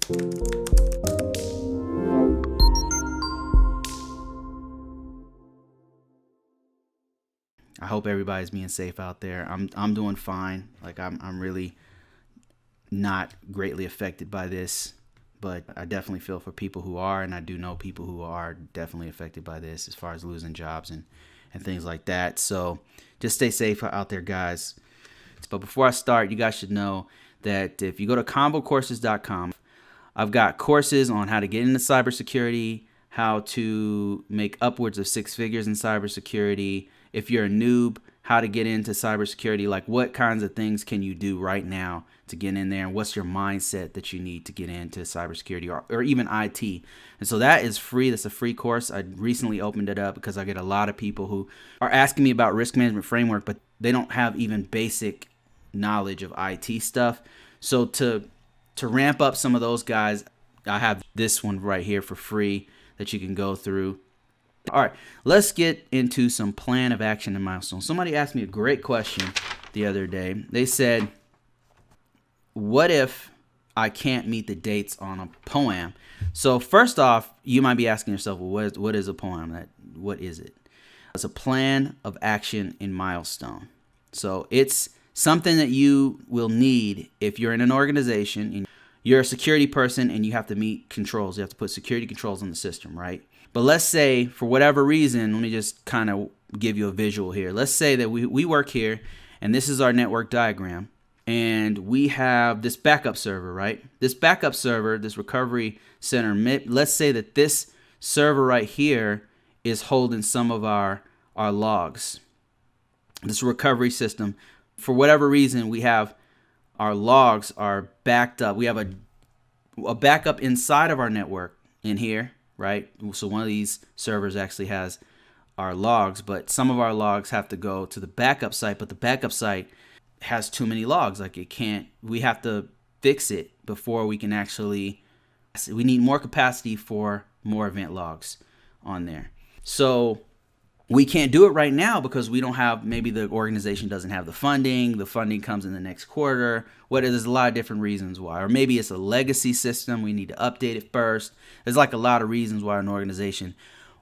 I hope everybody's being safe out there. I'm doing fine. Like I'm really not greatly affected by this, but I definitely feel for people who are, and I do know people who are definitely affected by this as far as losing jobs and things like that. So just stay safe out there, guys. But before I start, you guys should know that if you go to ConvoCourses.com, I've got courses on how to get into cybersecurity, how to make upwards of 6 figures in cybersecurity. If you're a noob, how to get into cybersecurity, like what kinds of things can you do right now to get in there, and what's your mindset that you need to get into cybersecurity or even IT. And so that is free. That's a free course. I recently opened it up because I get a lot of people who are asking me about risk management framework, but they don't have even basic knowledge of IT stuff. So to ramp up some of those guys, I have this one right here for free that you can go through. All right, let's get into some plan of action and milestones. Somebody asked me a great question the other day. They said, what if I can't meet the dates on a POAM? So first off, you might be asking yourself, well, what is a POAM? What is it? It's a plan of action in Milestone. So it's something that you will need if you're in an organization and you're a security person and you have to meet controls. You have to put security controls on the system, right? But let's say for whatever reason, let me just kind of give you a visual here. Let's say that we work here and this is our network diagram and we have this backup server, right? This backup server, this recovery center, let's say that this server right here is holding some of our logs. This recovery system, for whatever reason, we have our logs are backed up. We have a backup inside of our network in here, right? So one of these servers actually has our logs, but some of our logs have to go to the backup site, but the backup site has too many logs. Like it can't, we have to fix it before we can actually, we need more capacity for more event logs on there. So we can't do it right now because we don't have, maybe the organization doesn't have the funding. The funding comes in the next quarter. There's a lot of different reasons why. Or maybe it's a legacy system. We need to update it first. There's like a lot of reasons why an organization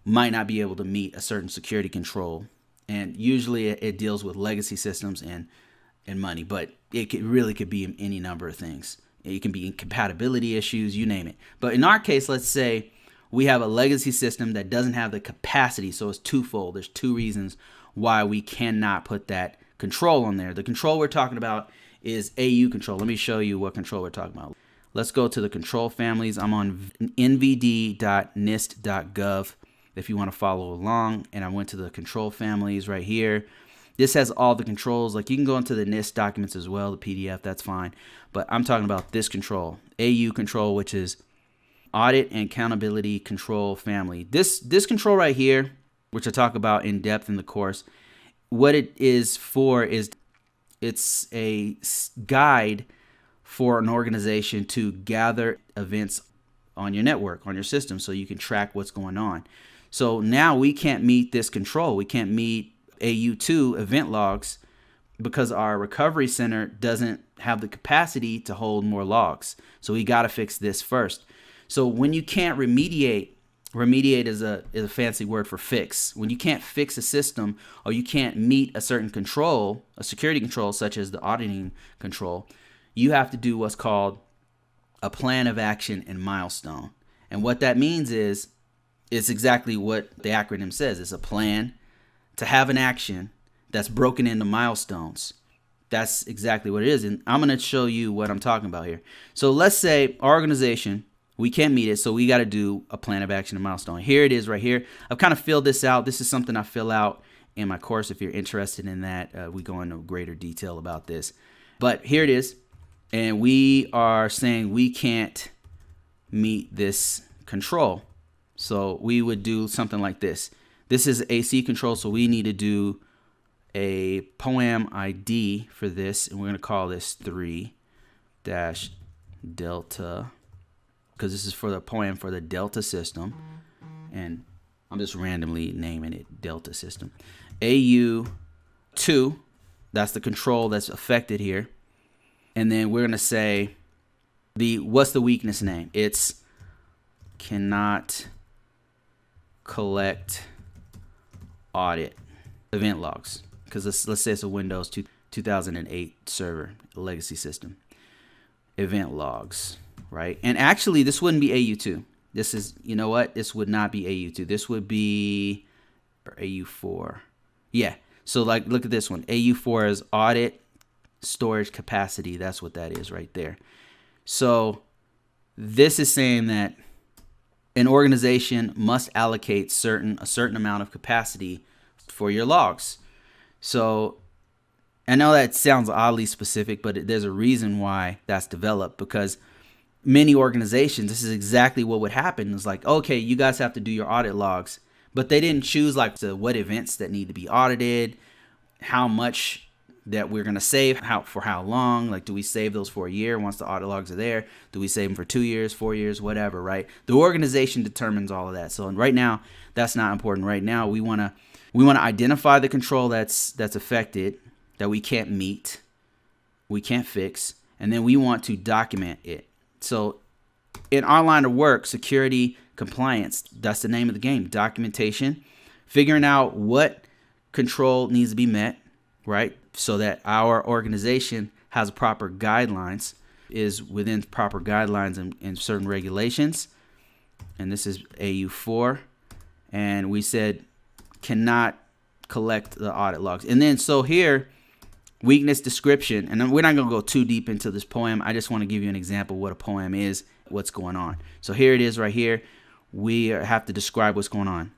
might not be able to meet a certain security control. And usually it deals with legacy systems and money, but it really could be any number of things. It can be incompatibility issues, you name it. But in our case, let's say we have a legacy system that doesn't have the capacity, so it's twofold. There's two reasons why we cannot put that control on there. The control we're talking about is AU control. Let me show you what control we're talking about. Let's go to the control families. I'm on nvd.nist.gov if you want to follow along, and I went to the control families right here. This has all the controls. Like you can go into the NIST documents as well, the PDF, that's fine. But I'm talking about this control, AU control, which is Audit and Accountability Control Family. This control right here, which I talk about in depth in the course, what it is for is it's a guide for an organization to gather events on your network, on your system, so you can track what's going on. So now we can't meet this control. We can't meet AU2 event logs because our recovery center doesn't have the capacity to hold more logs. So we got to fix this first. So when you can't remediate is a fancy word for fix. When you can't fix a system or you can't meet a certain control, a security control such as the auditing control, you have to do what's called a plan of action and milestone. And what that means is, it's exactly what the acronym says. It's a plan to have an action that's broken into milestones. That's exactly what it is. And I'm going to show you what I'm talking about here. So let's say our organization, we can't meet it, so we got to do a plan of action and milestone. Here it is right here. I've kind of filled this out. This is something I fill out in my course. If you're interested in that, we go into greater detail about this. But here it is. And we are saying we can't meet this control. So we would do something like this. This is AC control, so we need to do a POAM ID for this, and we're going to call this 3-delta, because this is for the POAM for the Delta system, and I'm just randomly naming it Delta system. AU2, that's the control that's affected here, and then we're going to say what's the weakness name? It's cannot collect audit event logs, because let's say it's a Windows 2008 server, a legacy system. Event logs, right? And actually, this wouldn't be AU2. This is, you know what? This would not be AU2. This would be AU4. Yeah. So like, look at this one. AU4 is audit storage capacity. That's what that is right there. So this is saying that an organization must allocate a certain amount of capacity for your logs. So I know that sounds oddly specific, but there's a reason why that's developed, because many organizations, this is exactly what would happen. It's like, okay, you guys have to do your audit logs, but they didn't choose like what events that need to be audited, how much that we're going to save, for how long. Like, do we save those for a year once the audit logs are there? Do we save them for 2 years, 4 years, whatever, right? The organization determines all of that. So right now, that's not important. Right now, we want to identify the control that's affected, that we can't meet, we can't fix, and then we want to document it. So in our line of work, security compliance, that's the name of the game. Documentation, figuring out what control needs to be met, right? So that our organization has proper guidelines, is within proper guidelines and certain regulations. And this is AU4. And we said cannot collect the audit logs. And then so here, weakness description, and we're not going to go too deep into this POAM. I just want to give you an example of what a POAM is, what's going on. So here it is right here. We have to describe what's going on.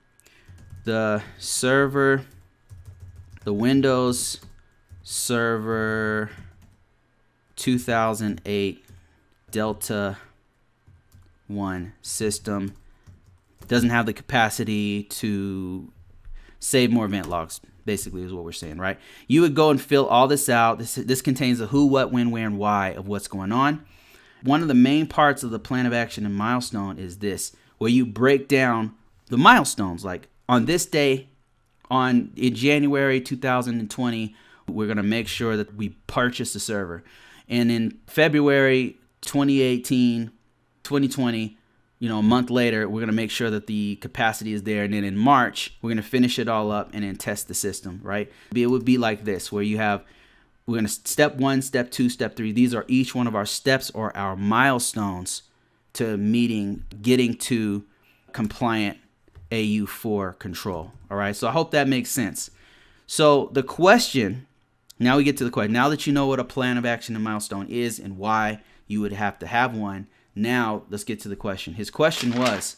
The server, the Windows Server 2008 Delta 1 system doesn't have the capacity to save more event logs, basically is what we're saying, right? You would go and fill all this out. This contains the who, what, when, where, and why of what's going on. One of the main parts of the plan of action in Milestone is this, where you break down the milestones. Like on this day, in January 2020, we're going to make sure that we purchase the server. And in February 2020, a month later, we're going to make sure that the capacity is there. And then in March, we're going to finish it all up and then test the system, right? It would be like this, where we're going to step 1, step 2, step 3. These are each one of our steps or our milestones to getting to compliant AU4 control. All right. So I hope that makes sense. So the question, now we get to the question. Now that you know what a plan of action and milestone is and why you would have to have one, now let's get to the question. His question was,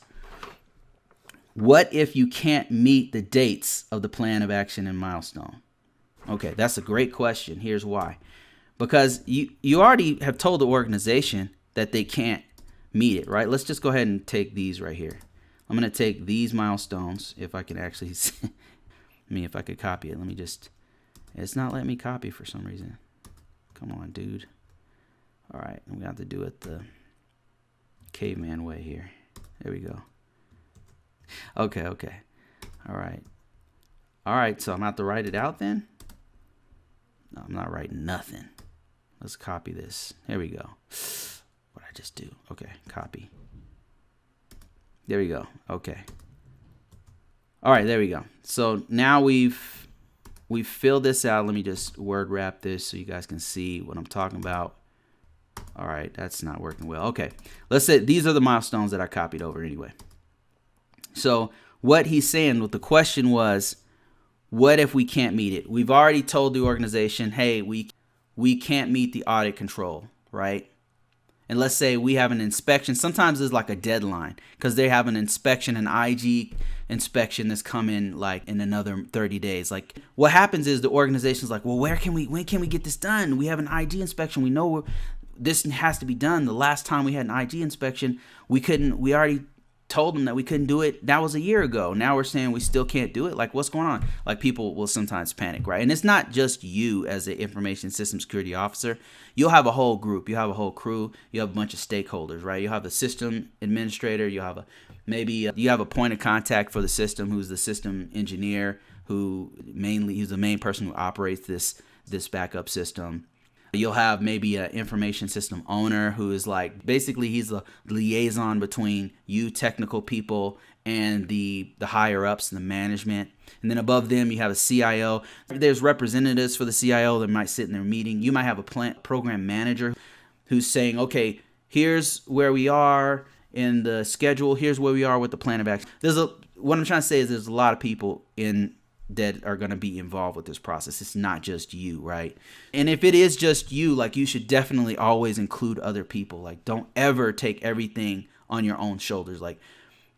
what if you can't meet the dates of the plan of action and milestone? Okay, that's a great question. Here's why. Because you already have told the organization that they can't meet it, right? Let's just go ahead and take these right here. I'm going to take these milestones, if I can actually see. If I could copy it. It's not letting me copy for some reason. Come on, dude. All right, we have to do it the caveman way here. There we go. Okay. All right, so I'm going to have to write it out then? No, I'm not writing nothing. Let's copy this. There we go. What did I just do? Okay, copy. There we go. Okay. All right, there we go. So now we've filled this out. Let me just word wrap this so you guys can see what I'm talking about. All right, that's not working well. Okay, let's say these are the milestones that I copied over anyway. So what he's saying, what the question was, what if we can't meet it? We've already told the organization, hey, we can't meet the audit control, right? And let's say we have an inspection. Sometimes there's like a deadline because they have an inspection, an IG inspection that's coming like in another 30 days. Like what happens is the organization's like, well, when can we get this done? We have an IG inspection. We know this has to be done. The last time we had an IG inspection, we already told them that we couldn't do it. That was a year ago. Now we're saying we still can't do it. Like, what's going on? Like, people will sometimes panic, right? And it's not just you as an information system security officer. You'll have a whole group. You have a whole crew. You have a bunch of stakeholders, right? You have the system administrator. You have you have a point of contact for the system, who's the system engineer, who's the main person who operates this backup system. You'll have maybe an information system owner who is like, basically he's the liaison between you technical people and the higher ups and the management. And then above them, you have a CIO. There's representatives for the CIO that might sit in their meeting. You might have a program manager who's saying, okay, here's where we are in the schedule. Here's where we are with the plan of action. What I'm trying to say is there's a lot of people that are going to be involved with this process. It's not just you, right? And if it is just you, like, you should definitely always include other people. Like, don't ever take everything on your own shoulders. Like,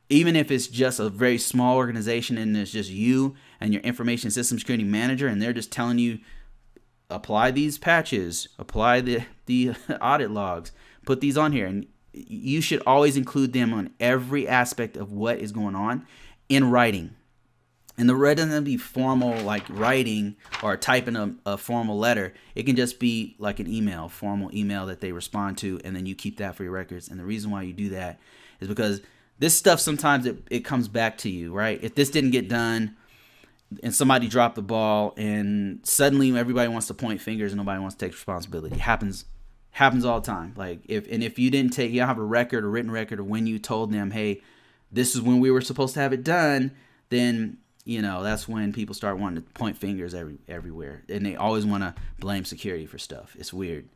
even if it's just a very small organization and it's just you and your information system security manager, and they're just telling you, apply these patches, apply the audit logs, put these on here. And you should always include them on every aspect of what is going on in writing. And rather than be formal, like writing or typing a formal letter, it can just be like an email, formal email that they respond to, and then you keep that for your records. And the reason why you do that is because this stuff, sometimes it comes back to you, right? If this didn't get done and somebody dropped the ball and suddenly everybody wants to point fingers and nobody wants to take responsibility. It happens all the time. Like, if you didn't take, you have a written record of when you told them, hey, this is when we were supposed to have it done, then that's when people start wanting to point fingers everywhere, and they always want to blame security for stuff. It's weird.